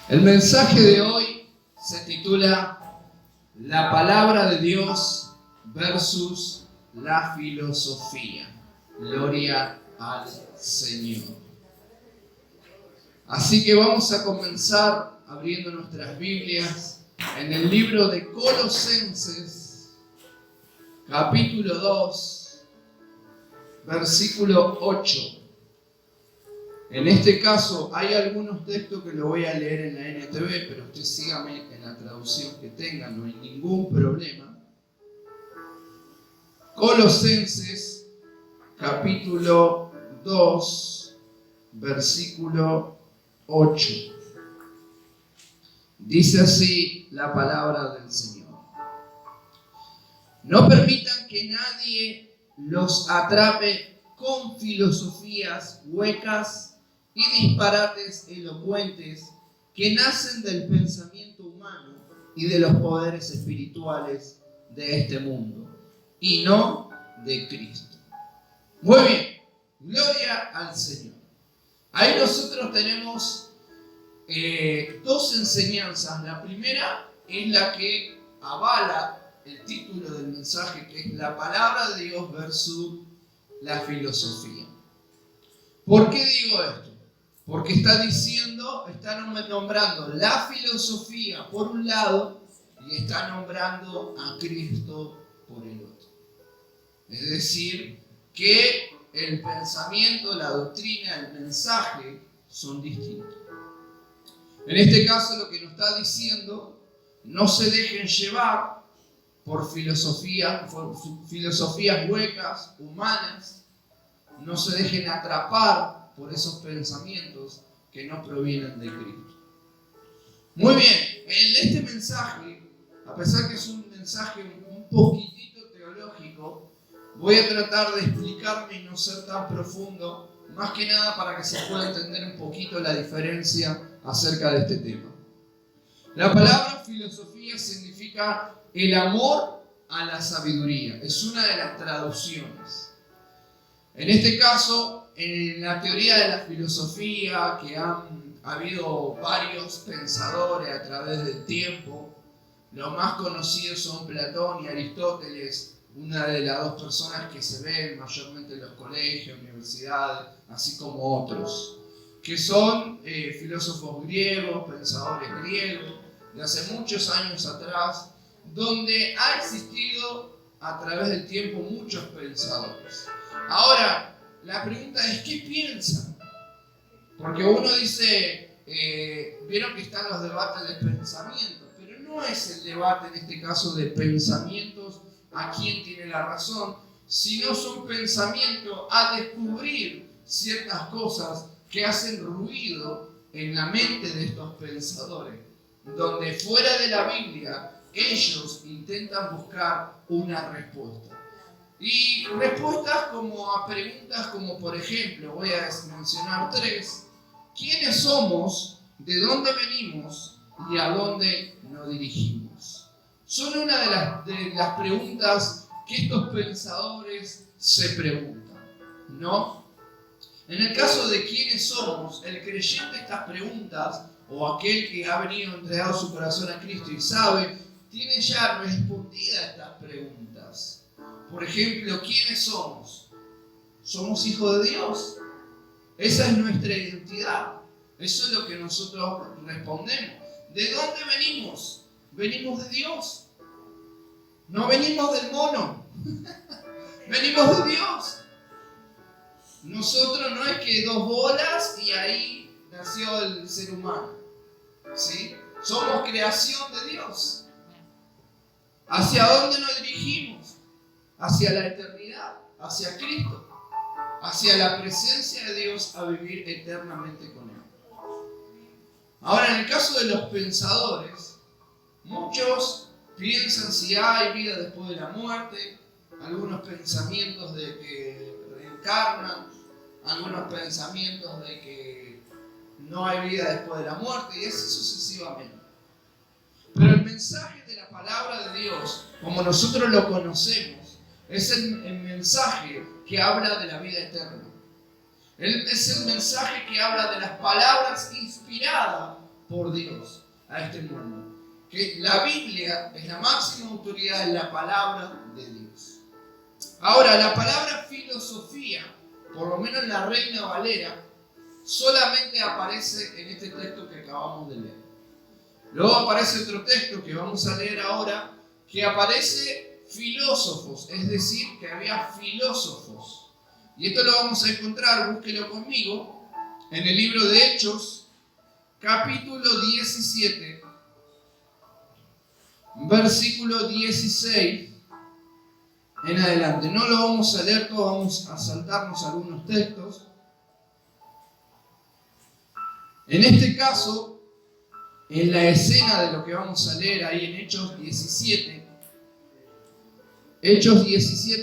El mensaje de hoy se titula La palabra de Dios versus la filosofía. Gloria al Señor. Así que vamos a comenzar abriendo nuestras Biblias en el libro de Colosenses, capítulo 2, versículo 8. En este caso hay algunos textos que lo voy a leer en la NTV, pero usted sígame en la traducción que tenga, no hay ningún problema. Colosenses, capítulo 2, versículo 8. Dice así la palabra del Señor. No permitan que nadie los atrape con filosofías huecas y disparates elocuentes que nacen del pensamiento humano y de los poderes espirituales de este mundo, y no de Cristo. Muy bien, gloria al Señor. Ahí nosotros tenemos dos enseñanzas. La primera es la que avala el título del mensaje, que es la palabra de Dios versus la filosofía. ¿Por qué digo esto? Porque está nombrando la filosofía por un lado y está nombrando a Cristo por el otro. Es decir, que el pensamiento, la doctrina, el mensaje son distintos. En este caso lo que nos está diciendo, no se dejen llevar por filosofías huecas, humanas, no se dejen atrapar por esos pensamientos que no provienen de Cristo. Muy bien, en este mensaje, a pesar que es un mensaje un poquitito teológico, voy a tratar de explicarme y no ser tan profundo, más que nada para que se pueda entender un poquito la diferencia acerca de este tema. La palabra filosofía significa el amor a la sabiduría. Es una de las traducciones. En este caso, en la teoría de la filosofía, que han habido varios pensadores a través del tiempo, los más conocidos son Platón y Aristóteles, una de las dos personas que se ven mayormente en los colegios, universidades, así como otros, que son filósofos griegos, pensadores griegos, de hace muchos años atrás, donde ha existido a través del tiempo muchos pensadores. Ahora, la pregunta es, ¿qué piensan? Porque uno dice, vieron que están los debates de pensamiento, pero no es el debate en este caso de pensamientos a quién tiene la razón, sino son pensamientos a descubrir ciertas cosas que hacen ruido en la mente de estos pensadores, donde fuera de la Biblia ellos intentan buscar una respuesta. Y respuestas como a preguntas como, por ejemplo, voy a mencionar tres: ¿quiénes somos? ¿De dónde venimos? ¿Y a dónde nos dirigimos? Son una de las preguntas que estos pensadores se preguntan, ¿no? En el caso de quiénes somos, el creyente estas preguntas, o aquel que ha venido entregado su corazón a Cristo y sabe, tiene ya respondidas estas preguntas. Por ejemplo, ¿quiénes somos? Somos hijos de Dios. Esa es nuestra identidad. Eso es lo que nosotros respondemos. ¿De dónde venimos? Venimos de Dios. No venimos del mono. Venimos de Dios. Nosotros no es que dos bolas y ahí nació el ser humano. ¿Sí? Somos creación de Dios. ¿Hacia dónde nos dirigimos? Hacia la eternidad, hacia Cristo, hacia la presencia de Dios, a vivir eternamente con Él. Ahora, en el caso de los pensadores, muchos piensan si hay vida después de la muerte, algunos pensamientos de que reencarnan, algunos pensamientos de que no hay vida después de la muerte, y así sucesivamente. Pero el mensaje de la palabra de Dios, como nosotros lo conocemos, es el mensaje que habla de la vida eterna. Es el mensaje que habla de las palabras inspiradas por Dios a este mundo. Que la Biblia es la máxima autoridad en la palabra de Dios. Ahora, la palabra filosofía, por lo menos en la Reina Valera, solamente aparece en este texto que acabamos de leer. Luego aparece otro texto que vamos a leer ahora, que aparece filósofos, es decir, que había filósofos. Y esto lo vamos a encontrar, búsquelo conmigo, en el libro de Hechos, capítulo 17, versículo 16 en adelante. No lo vamos a leer todo, vamos a saltarnos algunos textos. En este caso, en la escena de lo que vamos a leer ahí en Hechos 17,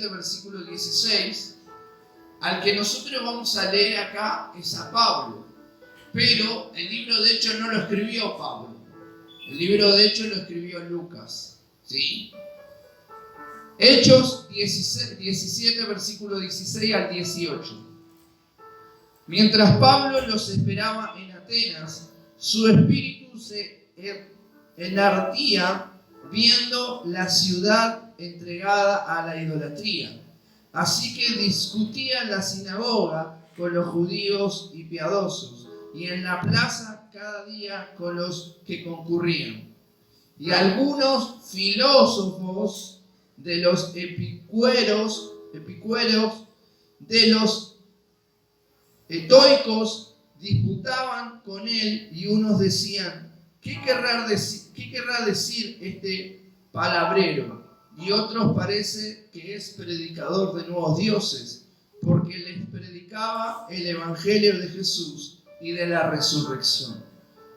versículo 16, al que nosotros vamos a leer acá es a Pablo. Pero el libro de Hechos no lo escribió Pablo. El libro de Hechos lo escribió Lucas. ¿Sí? Hechos 17, versículo 16 al 18. Mientras Pablo los esperaba en Atenas, su espíritu se enardía viendo la ciudad entregada a la idolatría. Así que discutía en la sinagoga con los judíos y piadosos, y en la plaza cada día con los que concurrían. Y algunos filósofos de los epicueros, de los estoicos, disputaban con él, y unos decían: ¿qué querrá decir este palabrero? Y otros parece que es predicador de nuevos dioses, porque les predicaba el evangelio de Jesús y de la resurrección.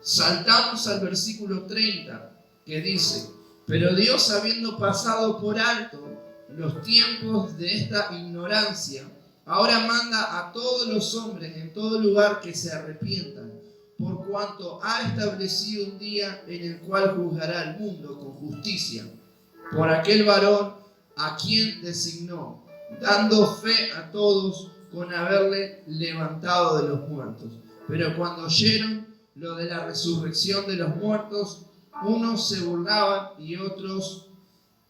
Saltamos al versículo 30, que dice: pero Dios, habiendo pasado por alto los tiempos de esta ignorancia, ahora manda a todos los hombres en todo lugar que se arrepientan, por cuanto ha establecido un día en el cual juzgará al mundo con justicia, por aquel varón a quien designó, dando fe a todos con haberle levantado de los muertos. Pero cuando oyeron lo de la resurrección de los muertos, unos se burlaban y otros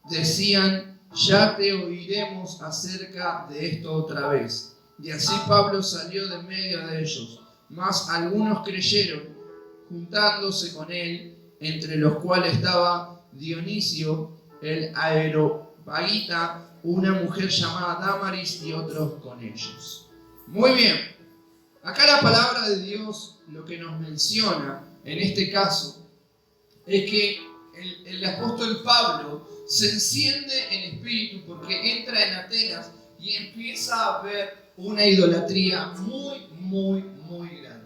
decían: ya te oiremos acerca de esto otra vez. Y así Pablo salió de medio de ellos, mas algunos creyeron, juntándose con él, entre los cuales estaba Dionisio el Areópagita, una mujer llamada Dámaris, y otros con ellos. Muy bien, acá la palabra de Dios lo que nos menciona en este caso es que el apóstol Pablo se enciende en espíritu porque entra en Atenas y empieza a ver una idolatría muy, muy, muy grande.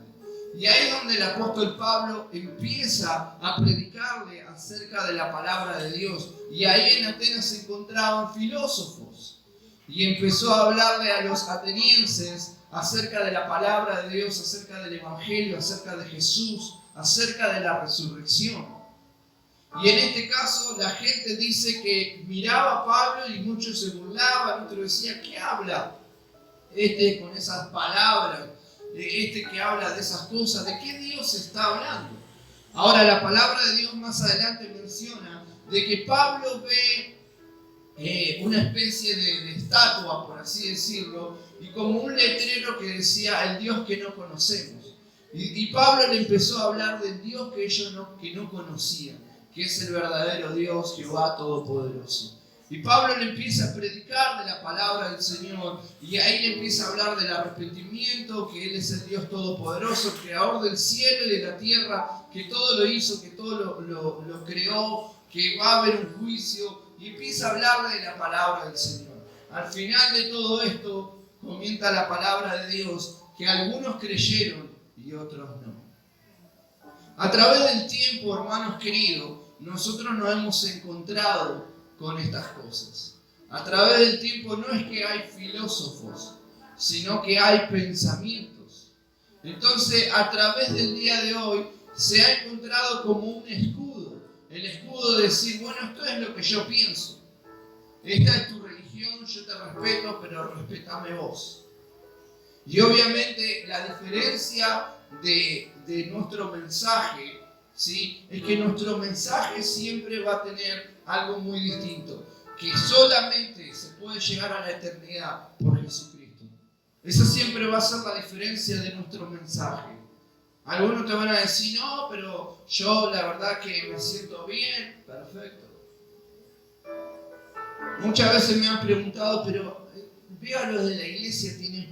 Y ahí es donde el apóstol Pablo empieza a predicarle acerca de la palabra de Dios. Y ahí en Atenas se encontraban filósofos. Y empezó a hablarle a los atenienses acerca de la palabra de Dios, acerca del evangelio, acerca de Jesús, acerca de la resurrección. Y en este caso la gente dice que miraba a Pablo y muchos se burlaban, otros decían: ¿qué habla con esas palabras? Que habla de esas cosas, ¿de qué Dios está hablando? Ahora la palabra de Dios más adelante menciona de que Pablo ve una especie de estatua, por así decirlo, y como un letrero que decía: el Dios que no conocemos. Y Pablo le empezó a hablar del Dios que ellos no conocían, que es el verdadero Dios, Jehová Todopoderoso. Y Pablo le empieza a predicar de la palabra del Señor, y ahí le empieza a hablar del arrepentimiento, que Él es el Dios Todopoderoso, creador del cielo y de la tierra, que todo lo hizo, que todo lo creó, que va a haber un juicio, y empieza a hablarle de la palabra del Señor. Al final de todo esto, comienza la palabra de Dios, que algunos creyeron y otros no. A través del tiempo, hermanos queridos, nosotros nos hemos encontrado con estas cosas. A través del tiempo no es que hay filósofos, sino que hay pensamientos. Entonces, a través del día de hoy, se ha encontrado como un escudo. El escudo de decir: bueno, esto es lo que yo pienso. Esta es tu religión, yo te respeto, pero respétame vos. Y obviamente la diferencia de nuestro mensaje ¿sí? Es que nuestro mensaje siempre va a tener algo muy distinto, que solamente se puede llegar a la eternidad por Jesucristo. Esa siempre va a ser la diferencia de nuestro mensaje. Algunos te van a decir, no, pero yo la verdad que me siento bien, perfecto. Muchas veces me han preguntado, pero veo a los de la iglesia, tienen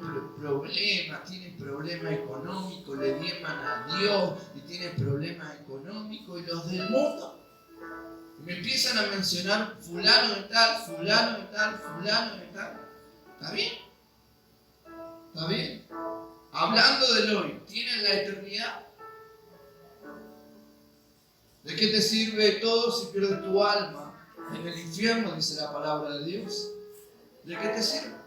problemas económicos, le diezman a Dios y tienen problemas económicos, y los del mundo me empiezan a mencionar fulano de tal, fulano de tal, fulano de tal. ¿Está bien? ¿Está bien? Hablando del hoy, ¿tienen la eternidad? ¿De qué te sirve todo si pierdes tu alma en el infierno, dice la palabra de Dios? ¿De qué te sirve?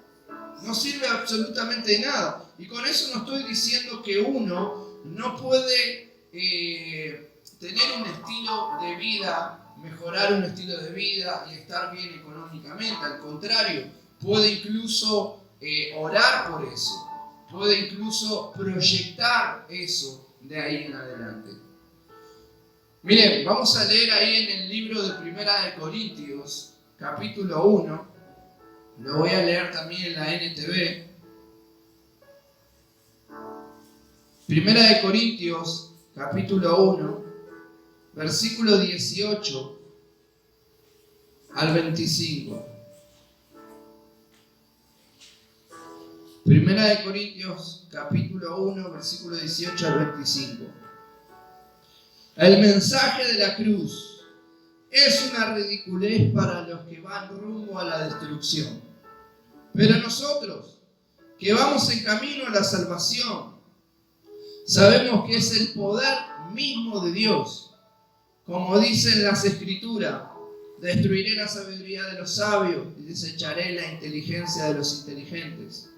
No sirve absolutamente de nada. Y con eso no estoy diciendo que uno no puede tener un estilo de vida, mejorar un estilo de vida y estar bien económicamente. Al contrario, puede incluso orar por eso. Puede incluso proyectar eso de ahí en adelante. Miren, vamos a leer ahí en el libro de Primera de Corintios, capítulo 1. Lo voy a leer también en la NTV. Primera de Corintios, capítulo 1, versículo 18 al 25. Primera de Corintios, capítulo 1, versículo 18 al 25. El mensaje de la cruz es una ridiculez para los que van rumbo a la destrucción. Pero nosotros, que vamos en camino a la salvación, sabemos que es el poder mismo de Dios. Como dicen las Escrituras, destruiré la sabiduría de los sabios y desecharé la inteligencia de los inteligentes.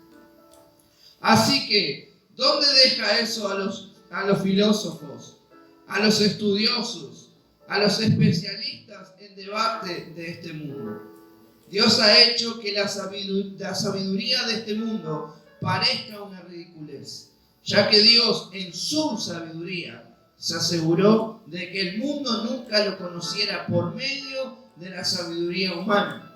Así que, ¿dónde deja eso a los filósofos, a los estudiosos, a los especialistas en debate de este mundo? Dios ha hecho que la sabiduría de este mundo parezca una ridiculez, ya que Dios en su sabiduría se aseguró de que el mundo nunca lo conociera por medio de la sabiduría humana.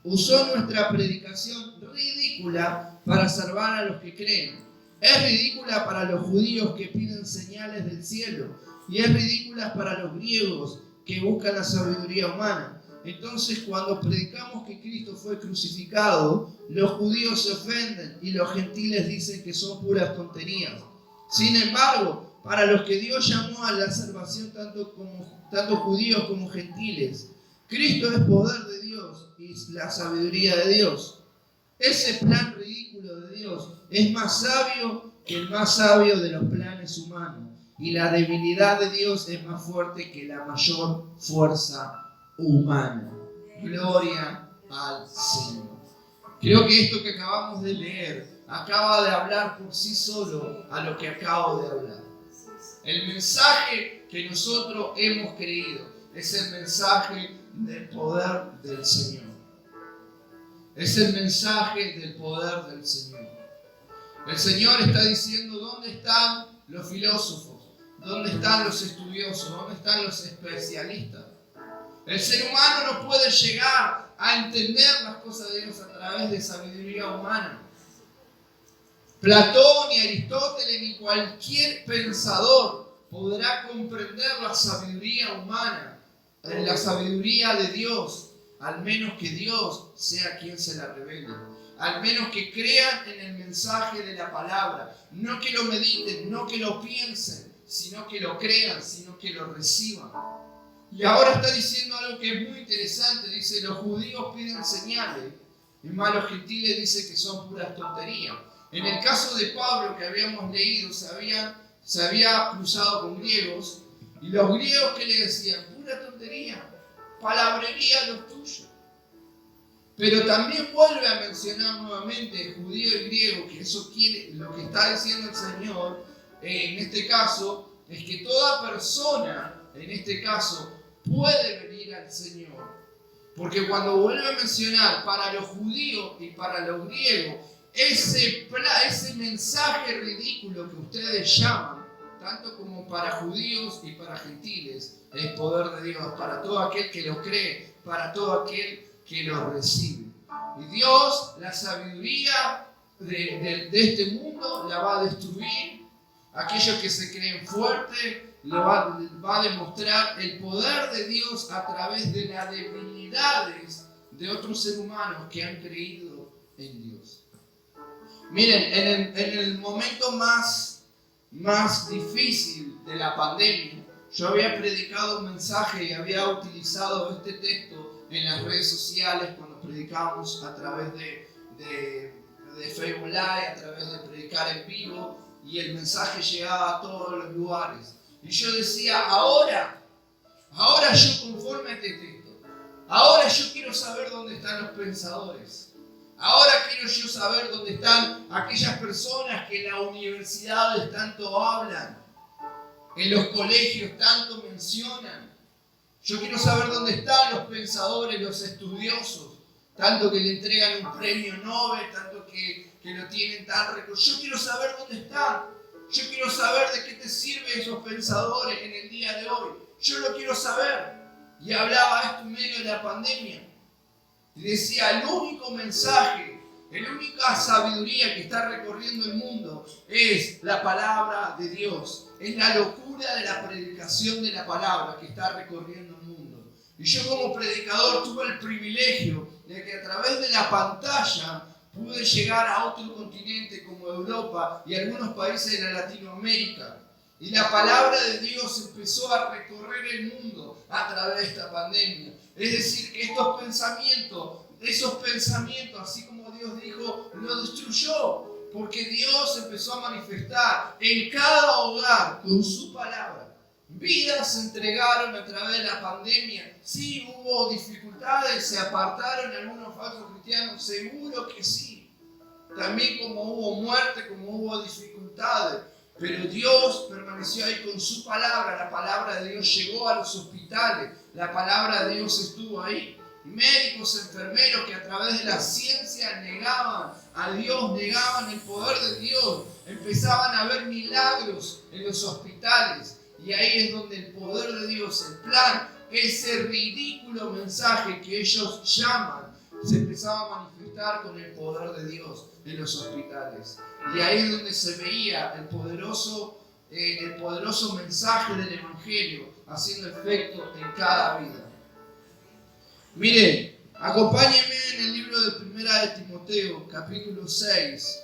Usó nuestra predicación ridícula para salvar a los que creen. Es ridícula para los judíos que piden señales del cielo, y es ridícula para los griegos que buscan la sabiduría humana. Entonces, cuando predicamos que Cristo fue crucificado, los judíos se ofenden y los gentiles dicen que son puras tonterías. Sin embargo, para los que Dios llamó a la salvación, tanto judíos como gentiles, Cristo es poder de Dios y la sabiduría de Dios. Ese plan ridículo de Dios es más sabio que el más sabio de los planes humanos, y la debilidad de Dios es más fuerte que la mayor fuerza humana. Gloria al Señor. Creo que esto que acabamos de leer acaba de hablar por sí solo a lo que acabo de hablar. El mensaje que nosotros hemos creído es el mensaje del poder del Señor. Es el mensaje del poder del Señor. El Señor está diciendo: ¿dónde están los filósofos? ¿Dónde están los estudiosos? ¿Dónde están los especialistas? El ser humano no puede llegar a entender las cosas de Dios a través de sabiduría humana. Platón y Aristóteles ni cualquier pensador podrá comprender la sabiduría humana, la sabiduría de Dios, al menos que Dios sea quien se la revele. Al menos que crean en el mensaje de la palabra. No que lo mediten, no que lo piensen, sino que lo crean, sino que lo reciban. Y ahora está diciendo algo que es muy interesante. Dice: los judíos piden señales, y más los gentiles dicen que son puras tonterías. En el caso de Pablo que habíamos leído, se había cruzado con griegos, y los griegos que le decían: pura tontería, palabrería lo tuyo. Pero también vuelve a mencionar nuevamente judío y griego, que eso quiere, lo que está diciendo el Señor en este caso es que toda persona, en este caso, puede venir al Señor. Porque cuando vuelve a mencionar para los judíos y para los griegos, ese mensaje ridículo que ustedes llaman, tanto como para judíos y para gentiles, el poder de Dios, para todo aquel que lo cree, para todo aquel que lo recibe. Y Dios, la sabiduría de este mundo la va a destruir. Aquellos que se creen fuertes va a demostrar el poder de Dios a través de las debilidades de otros seres humanos que han creído en Dios. Miren, en el momento más difícil de la pandemia, yo había predicado un mensaje y había utilizado este texto en las redes sociales cuando predicamos a través de Facebook Live, a través de predicar en vivo, y el mensaje llegaba a todos los lugares. Y yo decía, ahora yo conforme a este texto, ahora yo quiero saber dónde están los pensadores. Ahora quiero yo saber dónde están aquellas personas que en las universidades tanto hablan, en los colegios tanto mencionan. Yo quiero saber dónde están los pensadores, los estudiosos, tanto que le entregan un premio Nobel, tanto que lo tienen tan reconocido. Yo quiero saber dónde están. Yo quiero saber de qué te sirven esos pensadores en el día de hoy. Yo lo quiero saber. Y hablaba esto en medio de la pandemia. Y decía, el único mensaje, la única sabiduría que está recorriendo el mundo es la palabra de Dios. Es la locura de la predicación de la palabra que está recorriendo el mundo. Y yo como predicador tuve el privilegio de que a través de la pantalla pude llegar a otro continente como Europa y algunos países de la Latinoamérica. Y la palabra de Dios empezó a recorrer el mundo a través de esta pandemia. Es decir, que esos pensamientos, así como Dios dijo, lo destruyó. Porque Dios empezó a manifestar en cada hogar con su palabra. Vidas se entregaron a través de la pandemia. Sí, hubo dificultades, se apartaron algunos falsos cristianos, seguro que sí. También como hubo muerte, como hubo dificultades. Pero Dios permaneció ahí con su palabra. La palabra de Dios llegó a los hospitales. La palabra de Dios estuvo ahí. Médicos, enfermeros que a través de la ciencia negaban a Dios, negaban el poder de Dios. Empezaban a ver milagros en los hospitales. Y ahí es donde el poder de Dios, el plan, ese ridículo mensaje que ellos llaman, se empezaba a manifestar con el poder de Dios en los hospitales. Y ahí es donde se veía el poderoso mensaje del Evangelio haciendo efecto en cada vida. Miren, acompáñenme en el libro de Primera de Timoteo, capítulo 6.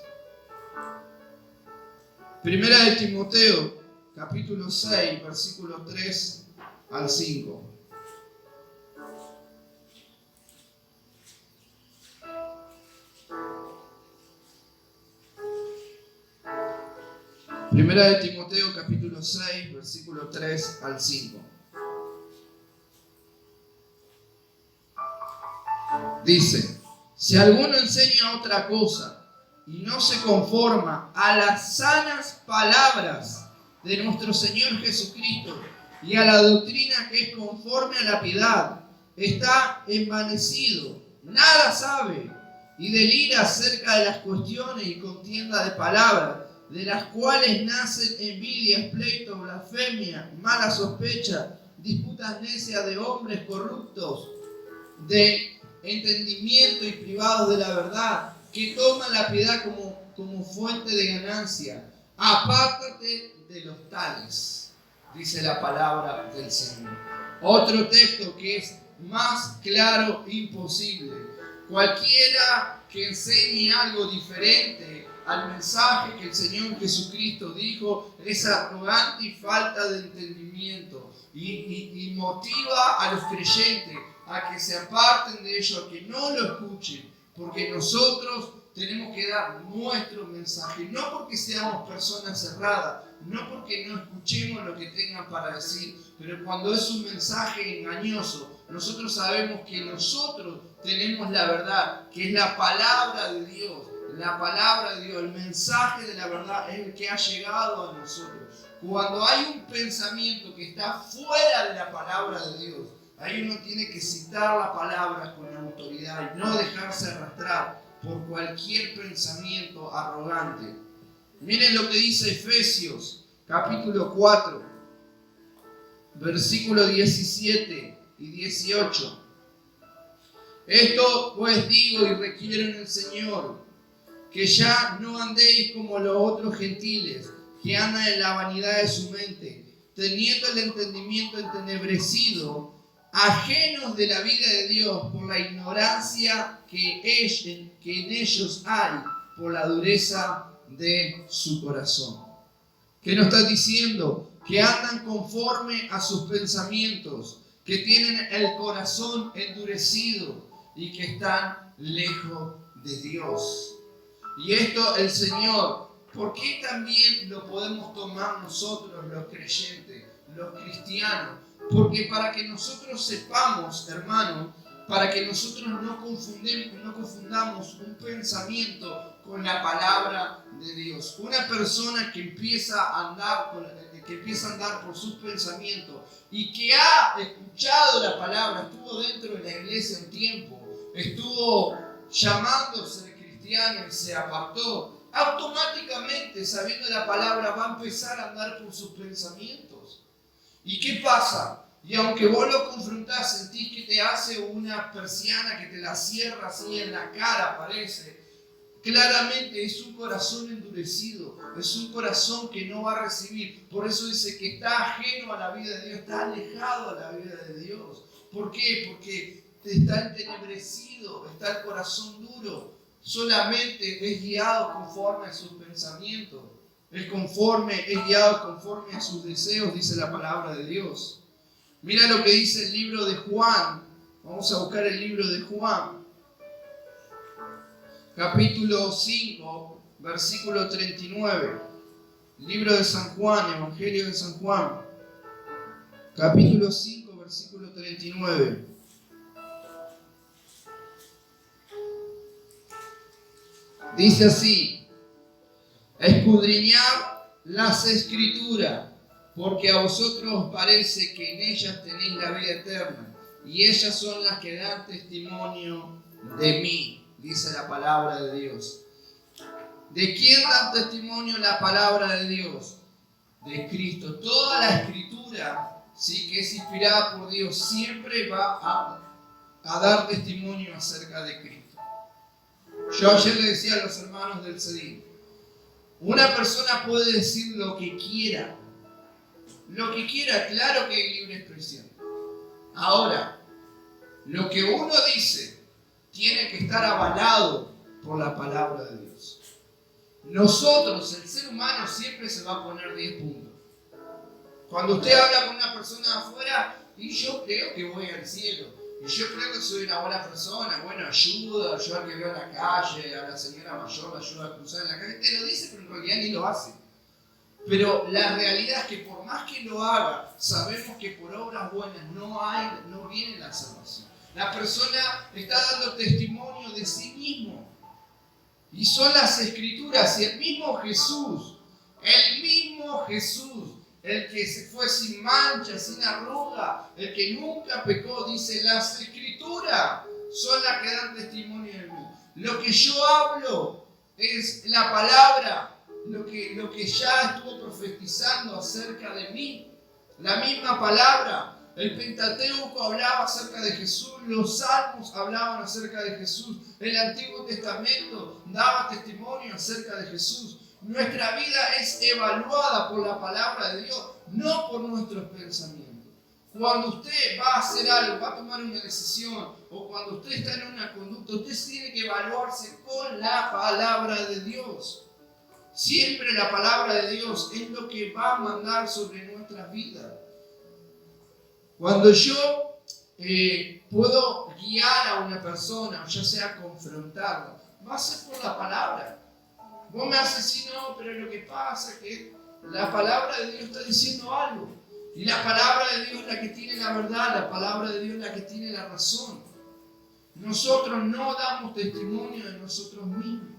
Primera de Timoteo, capítulo 6, versículos 3 al 5. Primera de Timoteo, capítulo 6, versículo 3 al 5. Dice, si alguno enseña otra cosa y no se conforma a las sanas palabras de nuestro Señor Jesucristo y a la doctrina que es conforme a la piedad, está envanecido, nada sabe y delira acerca de las cuestiones y contienda de palabras, de las cuales nacen envidias, pleitos, blasfemia, mala sospecha, disputas necias de hombres corruptos, de entendimiento y privados de la verdad, que toman la piedad como fuente de ganancia. Apártate de los tales, dice la palabra del Señor. Otro texto que es más claro imposible. Cualquiera que enseñe algo diferente al mensaje que el Señor Jesucristo dijo es arrogante y falta de entendimiento y motiva a los creyentes a que se aparten de ello, a que no lo escuchen, porque nosotros tenemos que dar nuestro mensaje, no porque seamos personas cerradas, no porque no escuchemos lo que tengan para decir, pero cuando es un mensaje engañoso, nosotros sabemos que nosotros tenemos la verdad, que es la palabra de Dios. La palabra de Dios, el mensaje de la verdad es el que ha llegado a nosotros. Cuando hay un pensamiento que está fuera de la palabra de Dios, ahí uno tiene que citar la palabra con autoridad y no dejarse arrastrar por cualquier pensamiento arrogante. Miren lo que dice Efesios, capítulo 4, versículos 17 y 18. Esto pues digo y requiero en el Señor, que ya no andéis como los otros gentiles, que andan en la vanidad de su mente, teniendo el entendimiento entenebrecido, ajenos de la vida de Dios por la ignorancia que en ellos hay, por la dureza de su corazón. ¿Qué nos está diciendo? Que andan conforme a sus pensamientos, que tienen el corazón endurecido y que están lejos de Dios. Y esto el Señor, ¿por qué también lo podemos tomar nosotros los creyentes, los cristianos? Porque para que nosotros sepamos, hermano, para que nosotros no confundamos un pensamiento con la palabra de Dios. Una persona que empieza a andar por sus pensamientos y que ha escuchado la palabra, estuvo dentro de la iglesia un tiempo, estuvo llamándose cristiano y se apartó, automáticamente, sabiendo la palabra, va a empezar a andar por sus pensamientos. ¿Y qué pasa? Y aunque vos lo confrontás, sentís que te hace una persiana que te la cierra así en la cara, parece. Claramente es un corazón endurecido, es un corazón que no va a recibir. Por eso dice que está ajeno a la vida de Dios, está alejado a la vida de Dios. ¿Por qué? Porque está entenebrecido, está el corazón duro. Solamente es guiado conforme a sus pensamientos. Es guiado conforme a sus deseos, dice la palabra de Dios. Mira lo que dice el libro de Juan. Vamos a buscar el libro de Juan. Capítulo 5, versículo 39. Libro de San Juan, Evangelio de San Juan. Capítulo 5, versículo 39. Dice así: escudriñad las Escrituras, porque a vosotros os parece que en ellas tenéis la vida eterna, y ellas son las que dan testimonio de mí, dice la palabra de Dios. ¿De quién da testimonio la palabra de Dios? De Cristo. Toda la Escritura, sí, que es inspirada por Dios, siempre va a dar testimonio acerca de Cristo. Yo ayer le decía a los hermanos del CEDIN, una persona puede decir lo que quiera, claro que hay libre expresión. Ahora, lo que uno dice tiene que estar avalado por la palabra de Dios. Nosotros, el ser humano, siempre se va a poner 10 puntos. Cuando usted habla con una persona de afuera, y yo creo que voy al cielo, y yo creo que soy una buena persona, bueno, ayudo al que veo en la calle, a la señora mayor, la ayuda a cruzar en la calle, te lo dice, pero en realidad ni lo hace. Pero la realidad es que por más que lo haga, sabemos que por obras buenas no viene la salvación. La persona está dando testimonio de sí mismo. Y son las Escrituras y el mismo Jesús, el que se fue sin mancha, sin arruga, el que nunca pecó, dice, las Escrituras son las que dan testimonio de mí. Lo que yo hablo es la palabra, lo que ya estuvo profetizando acerca de mí. La misma palabra. El Pentateuco hablaba acerca de Jesús, los Salmos hablaban acerca de Jesús, el Antiguo Testamento daba testimonio acerca de Jesús. Nuestra vida es evaluada por la palabra de Dios, no por nuestros pensamientos. Cuando usted va a hacer algo, va a tomar una decisión, o cuando usted está en una conducta, usted tiene que evaluarse con la palabra de Dios. Siempre la palabra de Dios es lo que va a mandar sobre nuestras vidas. Cuando yo puedo guiar a una persona, ya sea confrontarla, va a ser por la palabra. Vos me haces decir, no, pero lo que pasa es que la palabra de Dios está diciendo algo. Y la palabra de Dios es la que tiene la verdad, la palabra de Dios es la que tiene la razón. Nosotros no damos testimonio de nosotros mismos.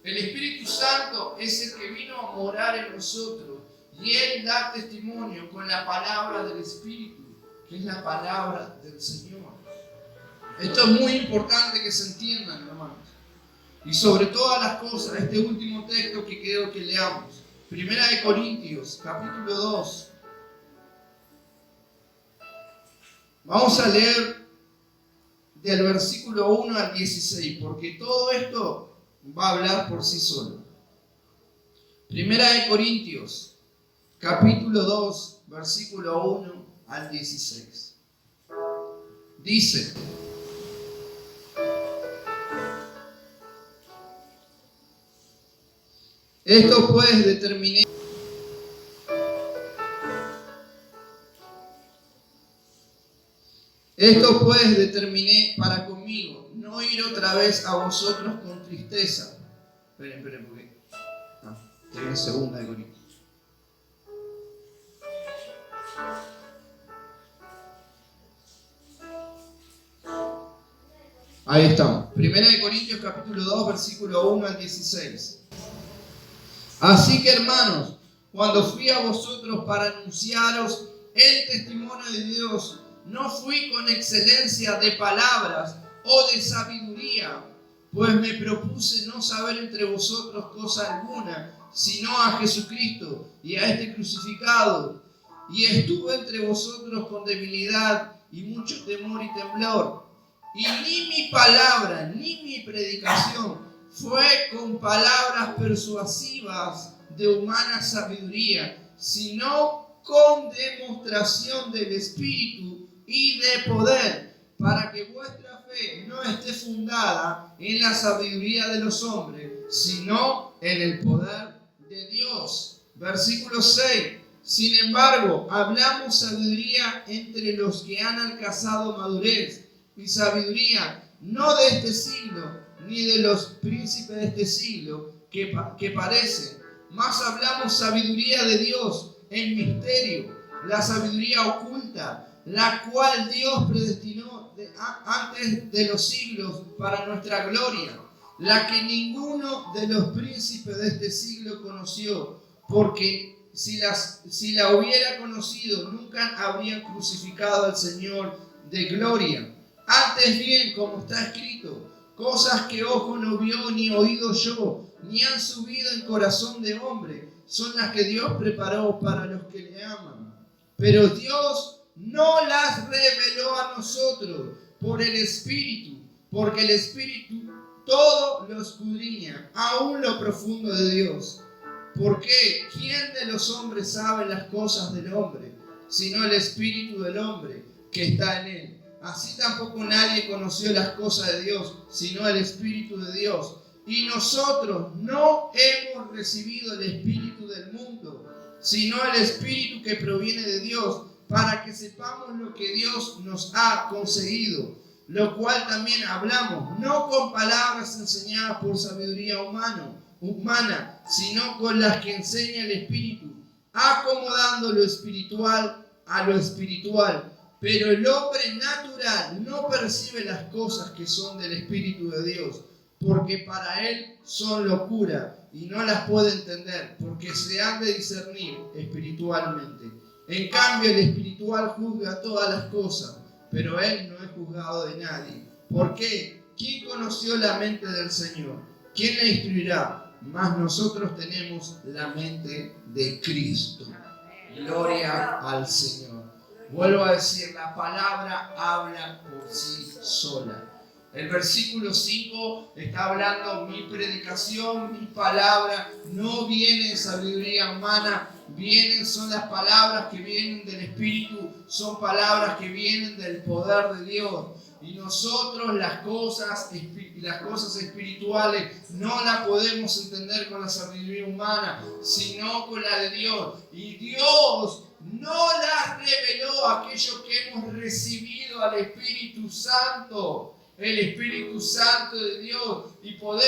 El Espíritu Santo es el que vino a morar en nosotros. Y Él da testimonio con la palabra del Espíritu, que es la palabra del Señor. Esto es muy importante que se entiendan, hermanos. Y sobre todas las cosas, este último texto que quiero que leamos. 1 Corintios, capítulo 2. Vamos a leer del versículo 1 al 16, porque todo esto va a hablar por sí solo. Primera de Corintios, capítulo 2, versículo 1 al 16. Dice: Esto pues determiné para conmigo, no ir otra vez a vosotros con tristeza. Esperen, porque estoy en segunda de Corintios. Ahí estamos. Primera de Corintios capítulo 2, versículo 1 al 16. Así que, hermanos, cuando fui a vosotros para anunciaros el testimonio de Dios, no fui con excelencia de palabras o de sabiduría, pues me propuse no saber entre vosotros cosa alguna, sino a Jesucristo y a este crucificado. Y estuve entre vosotros con debilidad y mucho temor y temblor. Y ni mi palabra ni mi predicación fue con palabras persuasivas de humana sabiduría, sino con demostración del Espíritu y de poder, para que vuestra fe no esté fundada en la sabiduría de los hombres, sino en el poder de Dios. Versículo 6. Sin embargo, hablamos sabiduría entre los que han alcanzado madurez, y sabiduría no de este siglo, ni de los príncipes de este siglo que parecen, mas hablamos sabiduría de Dios en misterio, la sabiduría oculta, la cual Dios predestinó antes de los siglos para nuestra gloria, la que ninguno de los príncipes de este siglo conoció, porque si la hubiera conocido, nunca habrían crucificado al Señor de gloria. Antes bien, como está escrito, cosas que ojo no vio ni oído yo, ni han subido en corazón de hombre, son las que Dios preparó para los que le aman. Pero Dios no las reveló a nosotros por el Espíritu, porque el Espíritu todo lo escudriña, aún lo profundo de Dios. Porque ¿quién de los hombres sabe las cosas del hombre, sino el Espíritu del hombre que está en él? Así tampoco nadie conoció las cosas de Dios, sino el Espíritu de Dios. Y nosotros no hemos recibido el Espíritu del mundo, sino el Espíritu que proviene de Dios, para que sepamos lo que Dios nos ha concedido, lo cual también hablamos, no con palabras enseñadas por sabiduría humana, sino con las que enseña el Espíritu, acomodando lo espiritual a lo espiritual. Pero el hombre natural no percibe las cosas que son del Espíritu de Dios, porque para él son locura y no las puede entender, porque se han de discernir espiritualmente. En cambio, el espiritual juzga todas las cosas, pero él no es juzgado de nadie. ¿Por qué? ¿Quién conoció la mente del Señor? ¿Quién le instruirá? Mas nosotros tenemos la mente de Cristo. Gloria al Señor. Vuelvo a decir, la palabra habla por sí sola. El versículo 5 está hablando, mi predicación, mi palabra, no viene de sabiduría humana, son las palabras que vienen del Espíritu, son palabras que vienen del poder de Dios. Y nosotros las cosas espirituales no las podemos entender con la sabiduría humana, sino con la de Dios. Y Dios no las reveló a aquellos que hemos recibido al Espíritu Santo, el Espíritu Santo de Dios, y por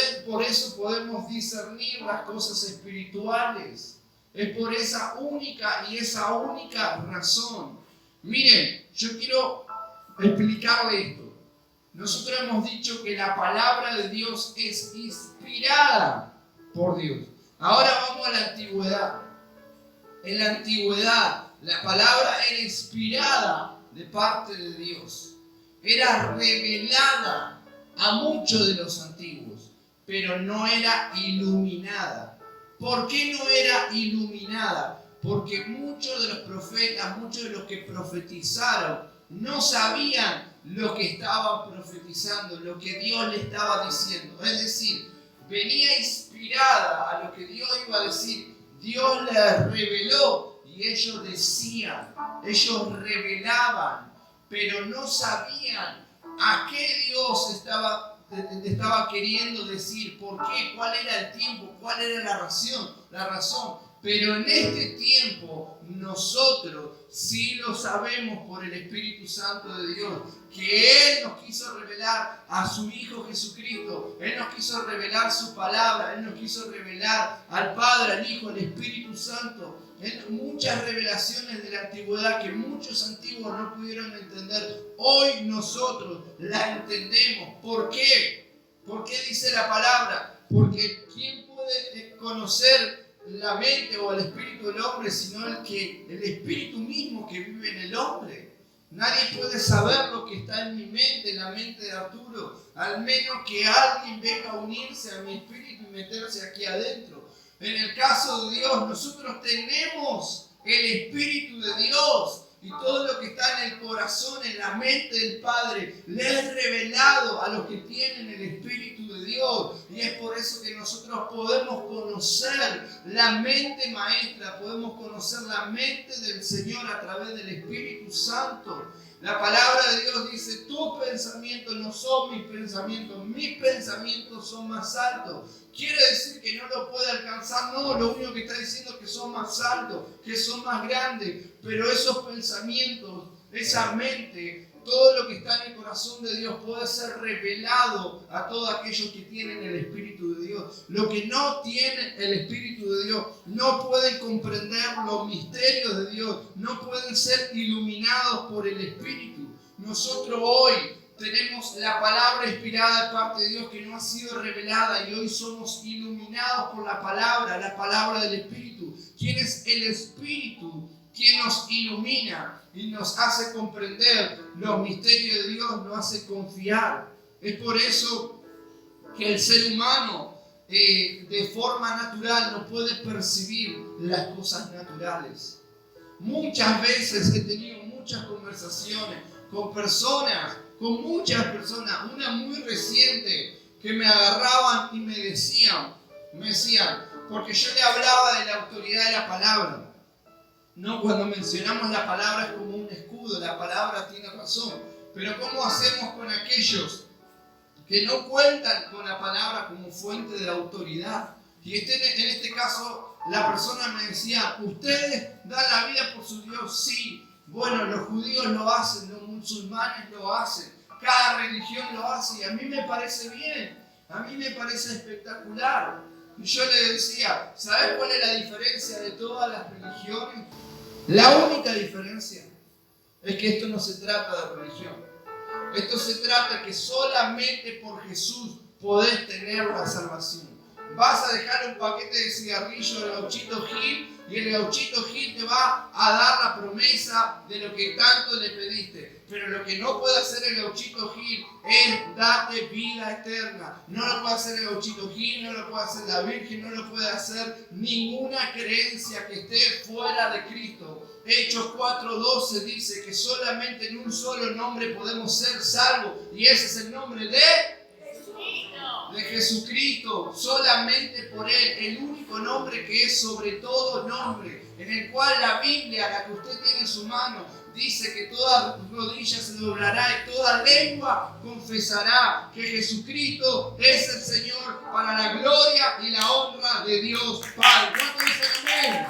eso podemos discernir las cosas espirituales. Es por esa única razón. Miren, yo quiero explicarle esto. Nosotros hemos dicho que la palabra de Dios es inspirada por Dios. Ahora vamos a la antigüedad. En la antigüedad, la palabra era inspirada de parte de Dios. Era revelada a muchos de los antiguos, pero no era iluminada. ¿Por qué no era iluminada? Porque muchos de los profetas, muchos de los que profetizaron, no sabían lo que estaba profetizando, lo que Dios le estaba diciendo. Es decir, venía inspirada a lo que Dios iba a decir. Dios les reveló y ellos decían, ellos revelaban, pero no sabían a qué Dios estaba queriendo decir, por qué, cuál era el tiempo, cuál era la razón. Pero en este tiempo nosotros sí lo sabemos por el Espíritu Santo de Dios, que Él nos quiso revelar a su Hijo Jesucristo, Él nos quiso revelar su palabra, Él nos quiso revelar al Padre, al Hijo, al Espíritu Santo. Muchas revelaciones de la antigüedad que muchos antiguos no pudieron entender, hoy nosotros la entendemos. ¿Por qué? ¿Por qué dice la palabra? Porque ¿quién puede conocer la mente o el espíritu del hombre sino el espíritu mismo que vive en el hombre? Nadie puede saber lo que está en mi mente, en la mente de Arturo, al menos que alguien venga a unirse a mi espíritu y meterse aquí adentro. En el caso de Dios, nosotros tenemos el Espíritu de Dios y todo lo que está en el corazón, en la mente del Padre, le es revelado a los que tienen el Espíritu de Dios. Y es por eso que nosotros podemos conocer la mente maestra, podemos conocer la mente del Señor a través del Espíritu Santo. La palabra de Dios dice, tus pensamientos no son mis pensamientos son más altos. ¿Quiere decir que no lo puede alcanzar? No, lo único que está diciendo es que son más altos, que son más grandes. Pero esos pensamientos, esa mente, todo lo que está en el corazón de Dios puede ser revelado a todos aquellos que tienen el Espíritu de Dios. Los que no tienen el Espíritu de Dios no pueden comprender los misterios de Dios, no pueden ser iluminados por el Espíritu. Nosotros hoy tenemos la palabra inspirada de parte de Dios que no ha sido revelada y hoy somos iluminados por la palabra del Espíritu. ¿Quién es el Espíritu? Quien nos ilumina y nos hace comprender los misterios de Dios, nos hace confiar. Es por eso que el ser humano de forma natural no puede percibir las cosas naturales. Muchas veces he tenido muchas conversaciones con muchas personas, una muy reciente, que me agarraban y me decían, porque yo le hablaba de la autoridad de la palabra. No, cuando mencionamos la palabra es como un escudo, la palabra tiene razón. Pero ¿cómo hacemos con aquellos que no cuentan con la palabra como fuente de autoridad? Y en este caso la persona me decía, ¿ustedes dan la vida por su Dios? Sí. Bueno, los judíos lo hacen, los musulmanes lo hacen, cada religión lo hace y a mí me parece bien, a mí me parece espectacular. Y yo le decía, ¿sabes cuál es la diferencia de todas las religiones? La única diferencia es que esto no se trata de religión. Esto se trata que solamente por Jesús podés tener la salvación. Vas a dejar un paquete de cigarrillos del Gauchito Gil y el Gauchito Gil te va a dar la promesa de lo que tanto le pediste. Pero lo que no puede hacer el Gauchito Gil es darte vida eterna. No lo puede hacer el Gauchito Gil, no lo puede hacer la Virgen, no lo puede hacer ninguna creencia que esté fuera de Cristo. Hechos 4:12 dice que solamente en un solo nombre podemos ser salvos y ese es el nombre de Jesucristo, solamente por Él, el único nombre que es sobre todo nombre, en el cual la Biblia, la que usted tiene en su mano, dice que toda rodilla se doblará y toda lengua confesará que Jesucristo es el Señor para la gloria y la honra de Dios Padre. ¿Cuánto dicen amén?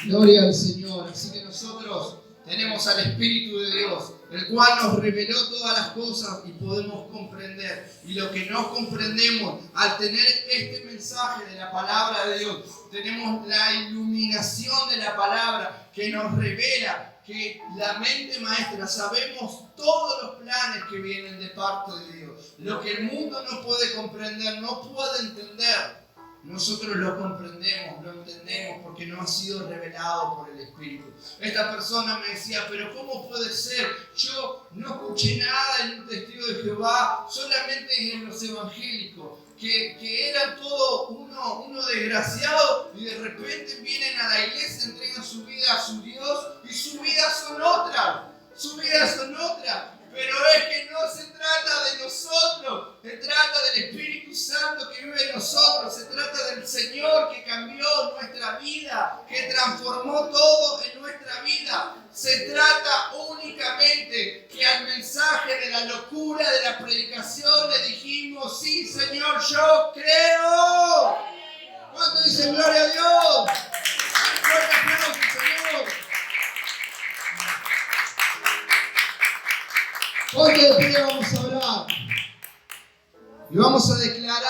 Gloria al Señor. Así que nosotros tenemos al Espíritu de Dios, el cual nos reveló todas las cosas y podemos comprender. Y lo que no comprendemos, al tener este mensaje de la palabra de Dios, tenemos la iluminación de la palabra que nos revela que la mente maestra, sabemos todos los planes que vienen de parte de Dios. Lo que el mundo no puede comprender, no puede entender. Nosotros lo comprendemos, lo entendemos porque no ha sido revelado por el Espíritu. Esta persona me decía, pero ¿cómo puede ser? Yo no escuché nada en un testigo de Jehová, solamente en los evangélicos. que eran todo uno desgraciado y de repente vienen a la iglesia, entregan su vida a su Dios y su vida son otras. Su vida son otras. Pero es que no se trata de nosotros, se trata del Espíritu Santo que vive en nosotros, se trata del Señor que cambió nuestra vida, que transformó todo en nuestra vida. Se trata únicamente que al mensaje de la locura de la predicación le dijimos, sí Señor, yo creo. ¿Cuánto dicen gloria a Dios? Fuerte aplauso, Señor. Ponte de pie, vamos a orar. Y vamos a declarar